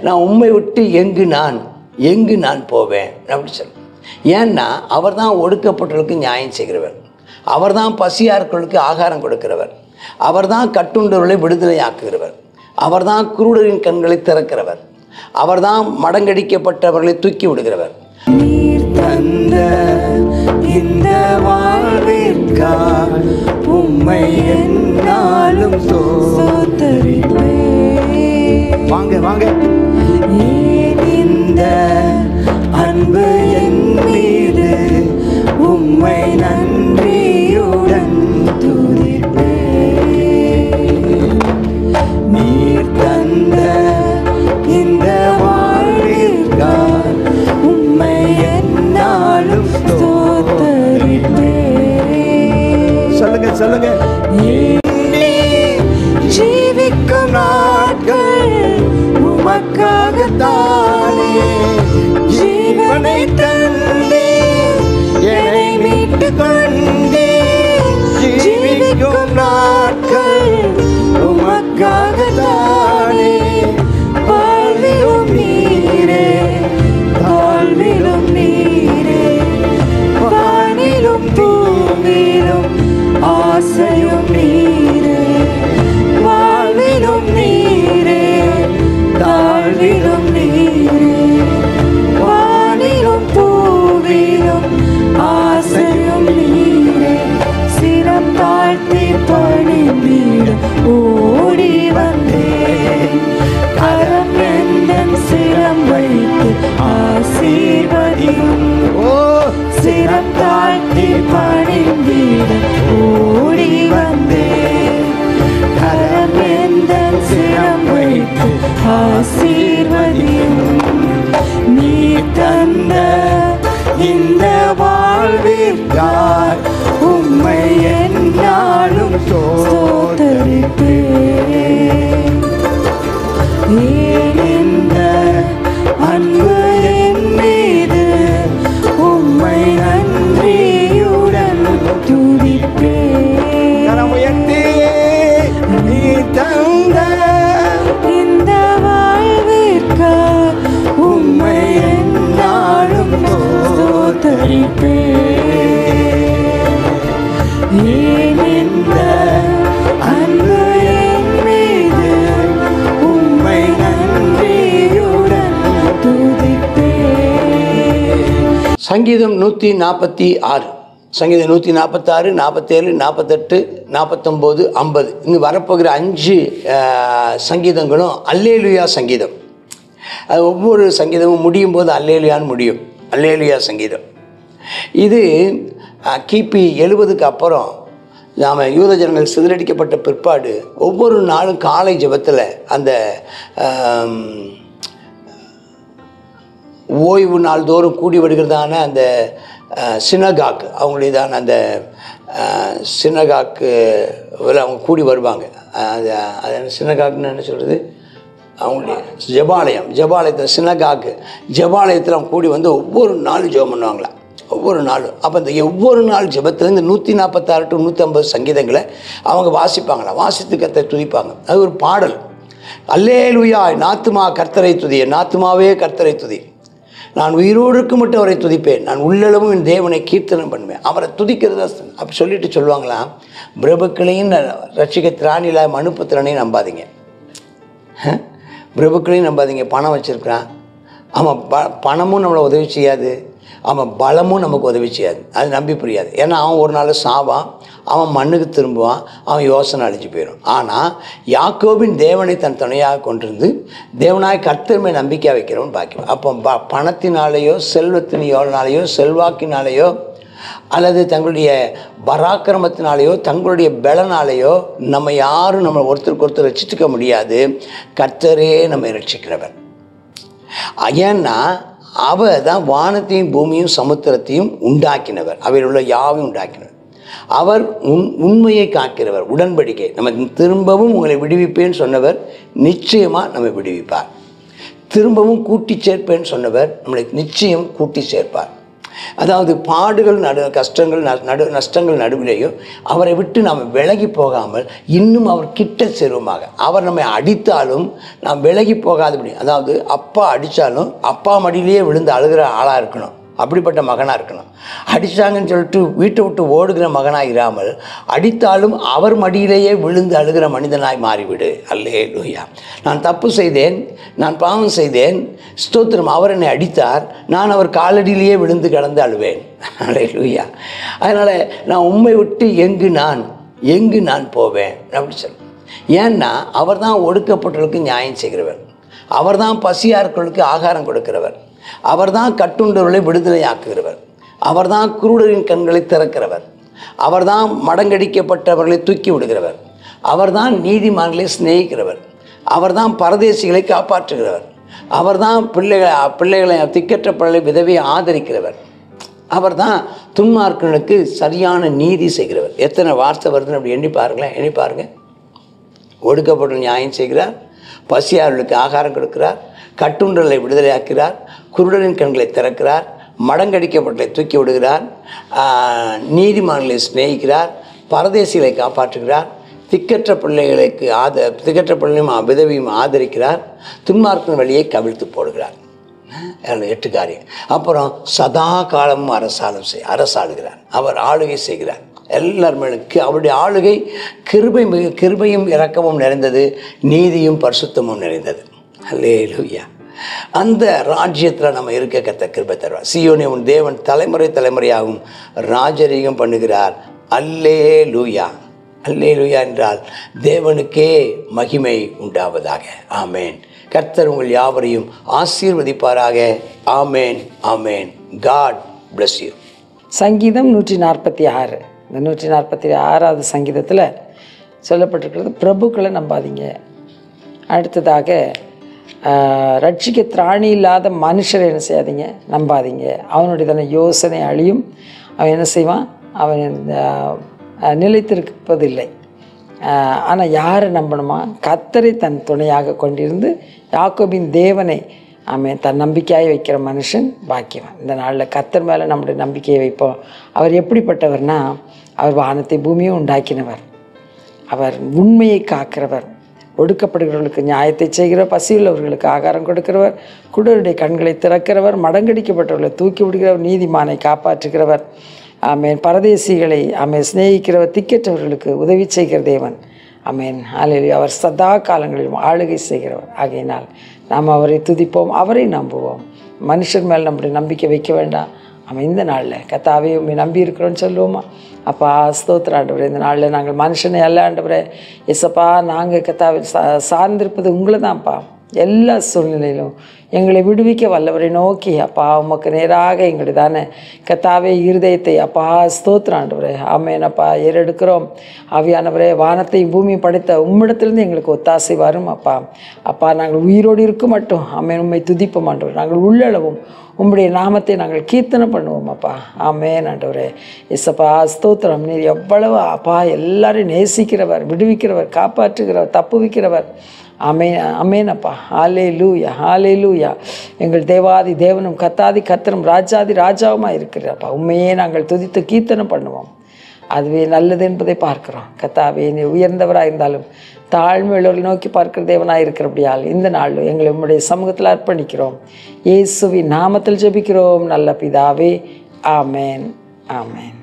நான் உம்மை விட்டு எங்கு நான் போவேன் அப்படி சொல்ல. ஏன்னா அவர் தான் ஒடுக்கப்பட்டவர்களுக்கு நியாயம் செய்கிறவர், அவர் தான் பசியார்களுக்கு ஆகாரம் கொடுக்கிறவர், அவர் தான் கட்டுண்டவர்களை விடுதலை ஆக்குகிறவர், அவர் தான் குருடரின் கண்களை திறக்கிறவர், அவர் தான் மடங்கடிக்கப்பட்டவர்களை தூக்கி விடுகிறவர். நீர் தந்த இந்த வாழ்விற்காக உம்மை என்னாலும் ஸ்தோத்தரிப்பேன். வாங்க வாங்க. ஏன் இந்த அன்பு என் மீது உம்மை நன்றியுடன் துதிப்பேன். நீர் தந்த இந்த வாழ்விற்காக உம்மை என்னாலும் ஸ்தோத்தரிப்பேன். சொல்லுங்க சொல்லுங்க. ஜீவிக்கும் நாட்கள் உமக்காகத்தானே, ஜீவனை தந்தே என்னை மீட்டுக் கொண்டே. ஜீவிக்கும் நாட்கள் உமக்காகத்தானே, வாழ்விலும் நீரே தாழ்விலும் நீரே, வானிலும் பூமியிலும் ஆசையும் நீரே, வாழ்விலும் நீரே தாழ்விலும் நீரே, வானிலும் பூவிலும் ஆசையும் நீரே. சிரம் தாழ்த்தி பணிந்திட ஓடி வந்தேன், கரம் எந்தன் சிரம் வைத்து ஆசீர்வதியும். சிரம் தாழ்த்தி பணிந்திட ஓடி வந்தேன், கரம் எந்தன் சிரம் வைத்து ஆசீர்வதியும். நீ தந்த இந்த வாழ்விற்காய் உம்மை என்னாலும் ஸ்தோத்தரிப்பேன். ஏன் இந்த அன்பு என் மீது உம்மை நன்றியுடன் துதிப்பேன். கரம் உயர்த்தி நீ தந்த இந்த வாழ்விற்காய் உம்மை என்னாலும் ஸ்தோத்தரிப்பேன். ஏன் இந்த அன்பு என் மீது உம்மை நன்றியுடன் துதிப்பேன். சங்கீதம் 146, சங்கீதம் 146, 47, 48, 49, 50 இங்கு வரப்போகிற 5 சங்கீதங்களும் அல்லேலுயா சங்கீதம். அது ஒவ்வொரு சங்கீதமும் முடியும் போது அல்லேலுயான்னு முடியும். அல்லேலுயா சங்கீதம் இது கிபி 70க்கு அப்புறம் நாம் யூத ஜனங்கள் சிதறடிக்கப்பட்ட பிற்பாடு ஒவ்வொரு நாளும் காலை ஜெபத்தில் அந்த ஓய்வு நாள் தோறும் கூடி வருகிறதான அந்த சினகாக்கு, அவங்களுடையதான அந்த சினகாக்கு அவங்க கூடி வருவாங்க. அது அது சினகாக்குன்னு என்ன சொல்கிறது, அவங்களுடைய ஜெபாலயத்தில் சினகாக்கு ஜெபாலயத்தில் அவங்க கூடி வந்து ஒவ்வொரு நாளும் ஜெபம் பண்ணுவாங்களா, ஒவ்வொரு நாளும். அப்போ இந்த ஒவ்வொரு நாள் ஜெபத்தில் இந்த 146 to 150 சங்கீதங்களை அவங்க வாசிப்பாங்களா, வாசித்து கர்த்தரை துதிப்பாங்க. அது ஒரு பாடல். அல்லேலூயா நாத்துமா கர்த்தரை துதி, நாத்துமாவே கர்த்தரை துதி, நான் உயிரோடு இருக்க மட்டும் அவரை துதிப்பேன், நான் உள்ளளவும் என் தேவனை கீர்த்தனம் பண்ணுவேன். அவரை துதிக்கிறதா அப்படி சொல்லிட்டு சொல்லுவாங்களாம், பிரபுக்களையும் ரட்சிக்க திராணில மனுப்புத்திறனையும் நம்பாதீங்க, பிரபுக்களையும் நம்பாதீங்க. பணம் வச்சுருக்கிறான், அவன் பணமும் நம்மளை உதவி செய்யாது, அவன் பலமும் நமக்கு உதவி செய்யாது, அது நம்பி புரியாது. ஏன்னா அவன் ஒரு நாள் சாவான், அவன் மண்ணுக்கு திரும்புவான், அவன் யோசனை அழிஞ்சு போயிடும். ஆனால் யாக்கோபின் தேவனை தன் துணையாக கொண்டிருந்து தேவனாய் கர்த்தர் மேல் நம்பிக்கை வைக்கிறவன் பாக்கியம். அப்போ பணத்தினாலேயோ செல்வத்தினாலேயோ செல்வாக்கினாலேயோ அல்லது தங்களுடைய பராக்கிரமத்தினாலேயோ தங்களுடைய பலனாலேயோ நம்ம யாரும் நம்ம ஒருத்தருக்கு ஒருத்தர் ரட்சித்துக்க முடியாது. கர்த்தரே நம்மை ரட்சிக்கிறவர். ஏன்னா அவர் தான் வானத்தையும் பூமியும் சமுத்திரத்தையும் உண்டாக்கினவர், அவையில் உள்ள யாவையும் உண்டாக்கினவர். அவர் உண்மையை காக்கிறவர், உடன்படிக்கை. நம்ம திரும்பவும் உங்களை விடுவிப்பேன்னு சொன்னவர் நிச்சயமாக நம்மை விடுவிப்பார். திரும்பவும் கூட்டி சேர்ப்பேன்னு சொன்னவர் நம்மளை நிச்சயம் கூட்டி சேர்ப்பார். அதாவது பாடுகள் கஷ்டங்கள் நஷ்டங்கள் நடுவிலேயும் அவரை விட்டு நாம் விலகி போகாமல் இன்னும் அவர் கிட்ட சேருவமாக. அவர் நம்மை அடித்தாலும் நாம் விலகி போகாதபடி, அதாவது அப்பா அடித்தாலும் அப்பா மடியிலேயே விழுந்து அழுகிற ஆளாக இருக்கணும், அப்படிப்பட்ட மகனாக இருக்கணும். அடித்தாங்கன்னு சொல்லிட்டு வீட்டை விட்டு ஓடுகிற மகனாக இராமல் அடித்தாலும் அவர் மடியிலேயே விழுந்து அழுகிற மனிதனாய் மாறிவிடு. அல்லேலூயா. நான் தப்பு செய்தேன், நான் பாவம் செய்தேன், ஸ்தோத்திரம், அவர் என்னை அடித்தார், நான் அவர் காலடியிலேயே விழுந்து கிடந்து அழுவேன். அல்லேலூயா. அதனால் நான் உம்மை விட்டு எங்கு நான் போவேன் அப்படி சொல்லுவேன். ஏன்னா அவர் தான் ஒடுக்கப்பட்டவர்களுக்கு நியாயம் செய்கிறவர், அவர் தான் பசியார்களுக்கு ஆகாரம் கொடுக்கிறவர், அவர் தான் கட்டுண்டவர்களை விடுதலையாக்குகிறவர், அவர் தான் குருடரின் கண்களை திறக்கிறவர், அவர் தான் மடங்கடிக்கப்பட்டவர்களை தூக்கி விடுகிறவர், அவர் தான் நீதிமான்களை சிநேகிக்கிறவர், அவர் தான் பரதேசிகளை காப்பாற்றுகிறவர், அவர் தான் பிள்ளைகளை திக்கற்ற பிள்ளைகளை விதவையை ஆதரிக்கிறவர், அவர் தான் துன்மார்க்கனுக்கு சரியான நீதி செய்கிறவர். எத்தனை வார்த்தை வருதுன்னு அப்படி எண்ணி பாருங்கள். ஒடுக்கப்பட்ட நியாயம் செய்கிறார், பசியாளர்களுக்கு ஆகாரம் கொடுக்கிறார், கட்டுண்டலை விடுதலையாக்கிறார், குருடரின் கண்களை திறக்கிறார், மடங்கடிக்கப்பட்டதை தூக்கி விடுகிறார், நீதிமான்களை சிநேகிக்கிறார், பரதேசிகளை காப்பாற்றுகிறார், திக்கற்ற பிள்ளையும் விதவையும் ஆதரிக்கிறார், துன்மார்க்கின் வழியை கவிழ்த்து போடுகிறார். 8 காரியம். அப்புறம் சதா காலமும் அரசாளுகிறார், அவர் ஆளுகை செய்கிறார். எல்லார் மேலும் அவருடைய ஆளுகை கிருபையும் இரக்கமும் நிறைந்தது, நீதியும் பரிசுத்தமும் நிறைந்தது. அல்லேலூயா. அந்த ராஜ்யத்தில் நம்ம இருக்க கர்த்தர் கிருபை தருவார். சீயோனே உன் தேவன் தலைமுறையாகவும் ராஜரீகம் பண்ணுகிறார். அல்லேலூயா. அல்லேலூயா என்றால் தேவனுக்கே மகிமை உண்டாவதாக. ஆமேன். கர்த்தர் உங்கள் யாவரையும் ஆசீர்வதிப்பாராக. ஆமேன், ஆமேன். God bless you. சங்கீதம் 146. இந்த 146வது சங்கீதத்தில் சொல்லப்பட்டிருக்கிறது, பிரபுக்களை நம்பாதீங்க. அடுத்ததாக ரட்சிக்க திராணி இல்லாத மனுஷரை என்ன செய்யாதீங்க, நம்பாதீங்க. அவனுடைய யோசனை அழியும், அவன் என்ன செய்வான், அவன் நிலைத்திருப்பதில்லை. ஆனால் யாரை நம்பணுமா, கர்த்தரை தன் துணையாக கொண்டிருந்து யாக்கோபின் தேவனை அவன் தன் நம்பிக்கையாக வைக்கிற மனுஷன் பாக்கியவன். இந்த நாளில் கர்த்தர் மேலே நம்முடைய நம்பிக்கையை வைப்போம். அவர் எப்படிப்பட்டவர்னா, அவர் வானத்தை பூமியும் உண்டாக்கினவர், அவர் உண்மையை காக்கிறவர், ஒடுக்கப்படுகிறவர்களுக்கு நியாயத்தை செய்கிறவர், பசியுள்ளவர்களுக்கு ஆகாரம் கொடுக்கிறவர், குருடருடைய கண்களை திறக்கிறவர், மடங்கடிக்கப்பட்டவர்களை தூக்கி விடுகிறவர், நீதிமானை காப்பாற்றுகிறவர், ஆமேன், பரதேசிகளை சிநேகிக்கிறவர், திக்கற்றவர்களுக்கு உதவி செய்கிற தேவன். ஆமேன். அல்லேலூயா. அவர் சதா காலங்களிலும் ஆளுகை செய்கிறவர். ஆகையினால் நாம் அவரை துதிப்போம், அவரை நம்புவோம். மனுஷர் மேல் நம்முடைய நம்பிக்கை வைக்க வேண்டாம். அவன் இந்த நாளில் கர்த்தாவே உம்மை நம்பி இருக்கிறோன்னு சொல்லுவோமா? அப்பா ஸ்தோத்திர ஆண்டவரே, இந்த நாளில் நாங்கள் மனுஷனை அல்ல ஆண்டவரே, எசப்பா நாங்கள் கர்த்தாவை சார்ந்திருப்பது உங்களை தான்ப்பா. எல்லா சூழ்நிலையிலும் எங்களை விடுவிக்க வல்லவரை நோக்கி அப்பா உமக்கு நேராக எங்களுதான கர்த்தாவே இருதயத்தை அப்பா ஸ்தோத்திர ஆண்டவரே, ஆமேன் அப்பா ஏறெடுக்கிறோம். ஆவியானவரே, வானத்தையும் பூமியும் படைத்த உம்மிடத்திலிருந்து எங்களுக்கு ஒத்தாசை வரும் அப்பா. அப்பா நாங்கள் உயிரோடு இருக்க மட்டும் ஆமேன் உம்மை துதிப்போம் ஆண்டவர். நாங்கள் உள்ளளவும் உம்முடைய நாமத்தை நாங்கள் கீர்த்தனை பண்ணுவோம் அப்பா. ஆமேன் ஆண்டவரே. எசப்பா ஸ்தோத்திரம். நீர் எவ்வளவு அப்பா எல்லாரையும் நேசிக்கிறவர், விடுவிக்கிறவர், காப்பாற்றுகிறவர், தப்புவிக்கிறவர். ஆமேன், ஆமேன் அப்பா. ஹல்லேலூயா, ஹல்லேலூயா. எங்கள் தேவாதி தேவனும் கர்த்தாதி கர்த்தரும் ராஜாதி ராஜாவுமாக இருக்கிறப்பா. உண்மையே நாங்கள் துதித்து கீர்த்தனை பண்ணுவோம். அதுவே நல்லது என்பதை பார்க்கிறோம். கர்த்தாவே, நீ உயர்ந்தவராக இருந்தாலும் தாழ்மையுள்ளவர்களை நோக்கி பார்க்கிற தேவனாக இருக்கிறபடியால் இந்த நாள் எங்களை உம்முடைய சமூகத்தில் அர்ப்பணிக்கிறோம். இயேசுவின் நாமத்தில் ஜெபிக்கிறோம் நல்ல பிதாவே. ஆமேன், ஆமேன்.